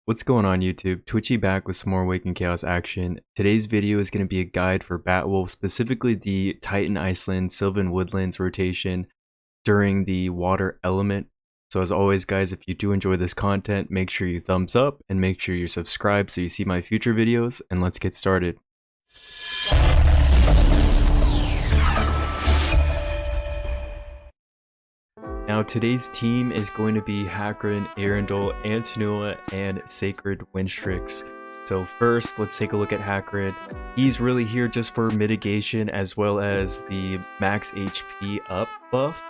What's going on YouTube? Twitchy back with some more Awaken Chaos action. Today's video is going to be a guide for Batwolf, specifically the Titan Icelands Sylvan Woodlands rotation during the water element. So as always guys, if you do enjoy this content, make sure you thumbs up and make sure you subscribe so you see my future videos, and let's get started. Now today's team is going to be Hakrin, Arundel, Antinua, and Sacred Windstrix. So first, let's take a look at Hakrin. He's really here just for mitigation as well as the max HP up buff.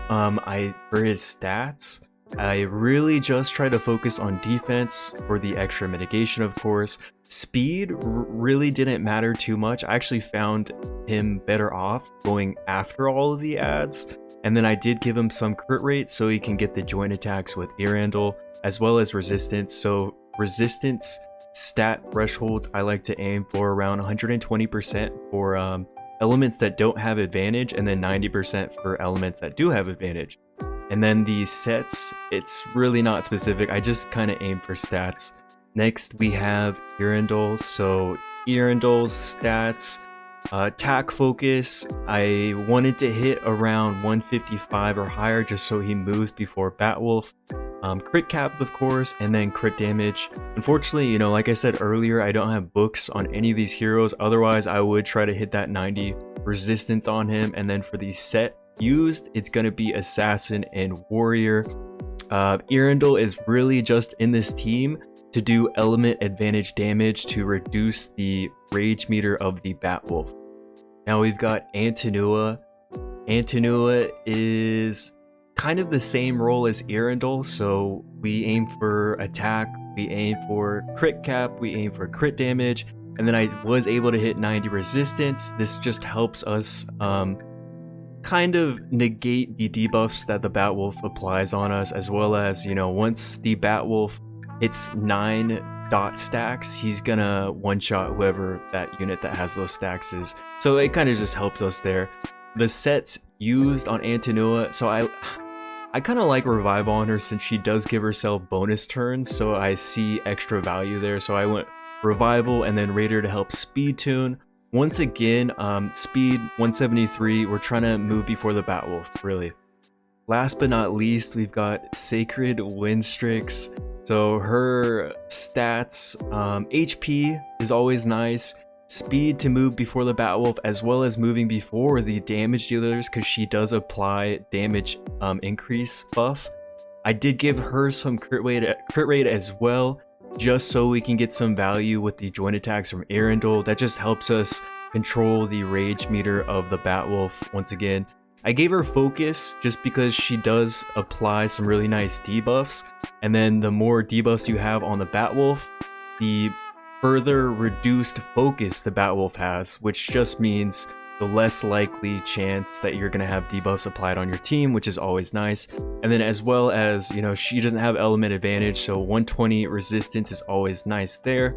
For his stats, I really just try to focus on defense for the extra mitigation, of course. Speed really didn't matter too much. I actually found him better off going after all of the adds. And then I did give him some crit rate so he can get the joint attacks with Arundel, as well as resistance. So resistance stat thresholds I like to aim for around 120% for elements that don't have advantage, and then 90% for elements that do have advantage. And then the sets, it's really not specific. I just kind of aim for stats. Next we have Arundel. So Arendel's stats, attack focus, I wanted to hit around 155 or higher just so he moves before Batwolf. Crit cap, of course, and then crit damage. Unfortunately, you know, like I said earlier, I don't have books on any of these heroes. Otherwise, I would try to hit that 90 resistance on him. And then for the set used, it's going to be Assassin and Warrior. Arundel is really just in this team to do element advantage damage to reduce the rage meter of the Batwolf. Now we've got Antinua. Antinua is kind of the same role as Arundel, so we aim for attack, we aim for crit cap, we aim for crit damage, and then I was able to hit 90 resistance. This just helps us kind of negate the debuffs that the Batwolf applies on us, as well as, you know, once the Batwolf hits 9 dot stacks, he's gonna one-shot whoever that unit that has those stacks is. So it kind of just helps us there. The sets used on Antinua, so I kind of like Revival on her since she does give herself bonus turns, so I see extra value there. So I went Revival and then Raider to help speed tune. Once again, speed 173, we're trying to move before the Batwolf, really. Last but not least, we've got Sacred Windstrix. So her stats, HP is always nice, speed to move before the Batwolf, as well as moving before the damage dealers, because she does apply damage increase buff. I did give her some crit rate as well, just so we can get some value with the joint attacks from Arundel. That just helps us control the rage meter of the Batwolf once again. I gave her focus just because she does apply some really nice debuffs, and then the more debuffs you have on the Batwolf, the further reduced focus the Batwolf has, which just means the less likely chance that you're going to have debuffs applied on your team, which is always nice. And then as well as, you know, she doesn't have element advantage, so 120 resistance is always nice there.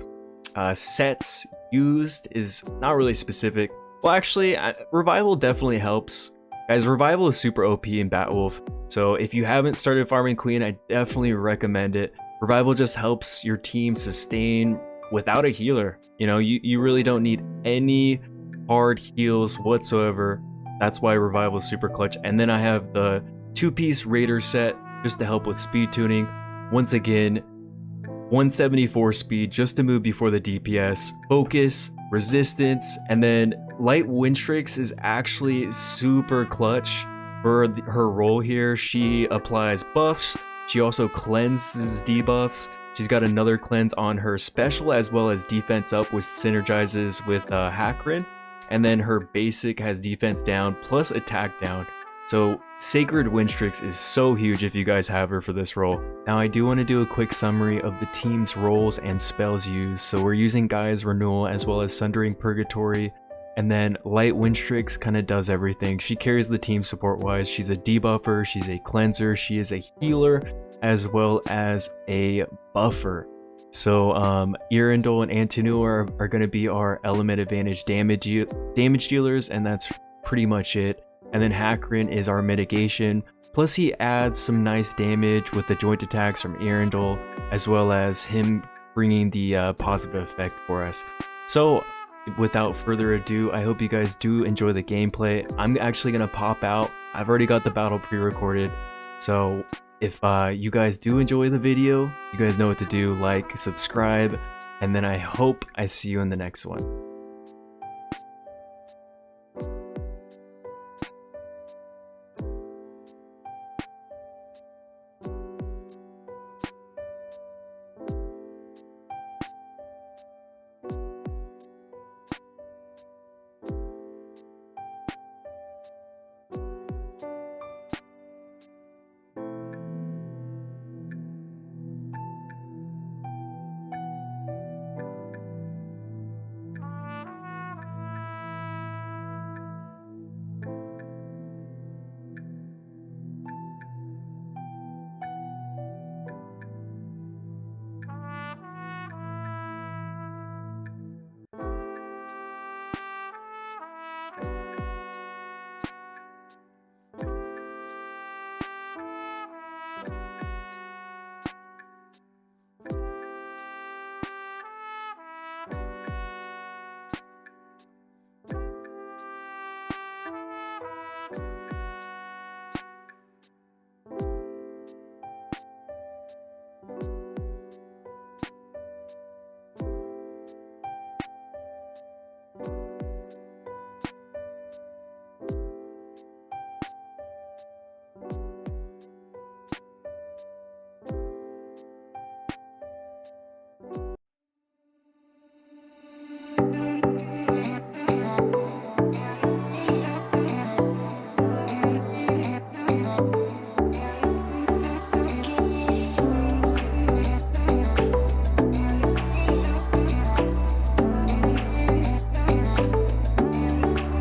Sets used is not really specific. Well, actually, Revival definitely helps. Guys, Revival is super OP in Batwolf, so if you haven't started farming Queen, I definitely recommend it. Revival just helps your team sustain without a healer. You know, you really don't need any hard heals whatsoever. That's why Revival is super clutch. And then I have the 2-piece Raider set just to help with speed tuning. Once again, 174 speed just to move before the DPS, focus, resistance, and then Light Windstrix is actually super clutch for her role here. She applies buffs, she also cleanses debuffs. She's got another cleanse on her special, as well as defense up, which synergizes with Hakrin. And then her basic has defense down plus attack down. So Sacred Windstrix is so huge if you guys have her for this role. Now I do want to do a quick summary of the team's roles and spells used. So we're using Gaia's Renewal as well as Sundering Purgatory. And then Light Windstrix kind of does everything. She carries the team support wise. She's a debuffer, she's a cleanser, she is a healer, as well as a buffer. So Arundel and Antinua are going to be our element advantage damage dealers, and that's pretty much it. and then Hakrin is our mitigation. Plus he adds some nice damage with the joint attacks from Arundel, as well as him bringing the positive effect for us. So without further ado, I hope you guys do enjoy the gameplay. I'm actually going to pop out. I've already got the battle pre-recorded. So if you guys do enjoy the video, you guys know what to do. Like, subscribe, and then I hope I see you in the next one.